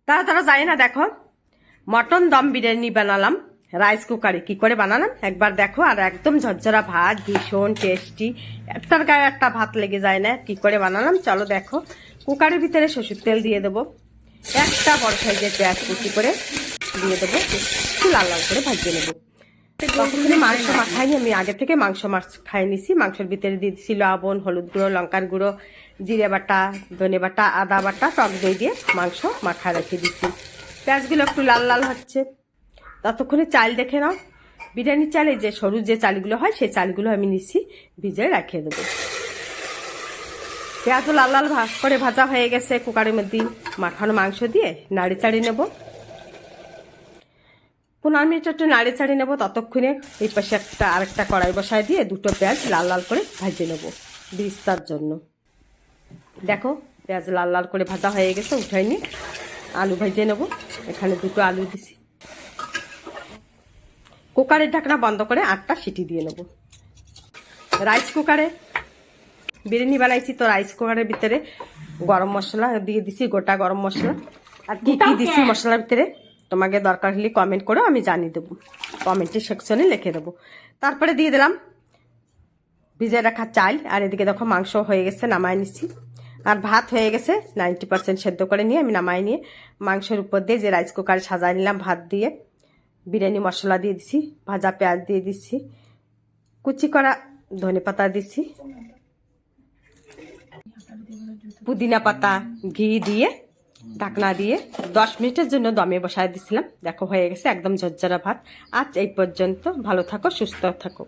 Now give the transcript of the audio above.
তারা জানি না। দেখো, মটন দম বিরিয়ানি বানালাম রাইস কুকারে। কি করে বানালাম একবার দেখো। আর একদম ঝরঝরা ভাত, ভীষণ টেস্টি। একটার গায়ে একটা ভাত লেগে যায় না। কি করে বানালাম চলো দেখো। কুকারের ভিতরে সরষের তেল দিয়ে দেবো, একটা বড় সাইজের পেঁয়াজ কুচি করে দিয়ে দেবো, একটু লাল লাল করে ভাজিয়ে নেবো। তখন মাংস মাখাইনি, আমি আগে থেকে মাংস খাই নিছি। মাংসের ভিতরে দিয়ে দিচ্ছি লবণ, হলুদ গুঁড়ো, লঙ্কার গুঁড়ো, জিরে বাটা, ধনে বাটা, আদা বাটা, টক দই দিয়ে মাংস মাখা রেখে দিচ্ছি। পেঁয়াজগুলো একটু লাল লাল হচ্ছে, ততক্ষণে চাল দেখে নাও। বিরিয়ানির চালে যে সরু যে চালগুলো হয় সেই চালগুলো আমি নিচ্ছি, ভিজে রাখিয়ে দেবো। পেঁয়াজও লাল লাল করে ভাজা হয়ে গেছে। কুকারের মধ্যে মাখানো মাংস দিয়ে নাড়ি চাড়ি নেব। 15 মিনিট একটু নাড়ি চাড়ি নেবো। ততক্ষণে এই পাশে আরেকটা কড়াই বসায় দিয়ে দুটো পেঁয়াজ লাল লাল করে ভাজে নেবো বিস্তার জন্য। দেখো পেঁয়াজ লাল লাল করে ভাজা হয়ে গেছে, উঠাই নিয়ে আলু ভেজে নেবো। এখানে দুটো আলু দিছি। কুকারের ঢাকনা বন্ধ করে 8টা সিটি দিয়ে নেব। রাইস কুকারে বিরিয়ানি বানাইছি, তো রাইস কুকারের ভিতরে গরম মশলা দিয়ে দিছি, গোটা গরম মশলা। আর কি কি দিছি মশলার ভিতরে তোমাকে দরকার হলে কমেন্ট করে আমি জানিয়ে দেবো, কমেন্টের সেকশনে লিখে দেবো। তারপরে দিয়ে দিলাম ভিজে রাখা চাল। আর এদিকে দেখো মাংস হয়ে গেছে, নামাই নিচ্ছি। আর ভাত হয়ে গেছে 90% সেদ্ধ করে নিয়ে আমি নামাই নিয়ে মাংসের উপর দিয়ে যে রাইস কুকারে সাজাই নিলাম ভাত দিয়ে, বিরিয়ানি মশলা দিয়ে দিচ্ছি, ভাজা পেঁয়াজ দিয়ে দিচ্ছি, কুচি করা ধনে পাতা দিচ্ছি, পুদিনা পাতা, ঘি দিয়ে ঢাকনা দিয়ে 10 মিনিটের জন্য দমে বসায় দিছিলাম। দেখো হয়ে গেছে একদম ঝরঝরা ভাত। আজ এই পর্যন্ত, ভালো থাকো, সুস্থ থাকো।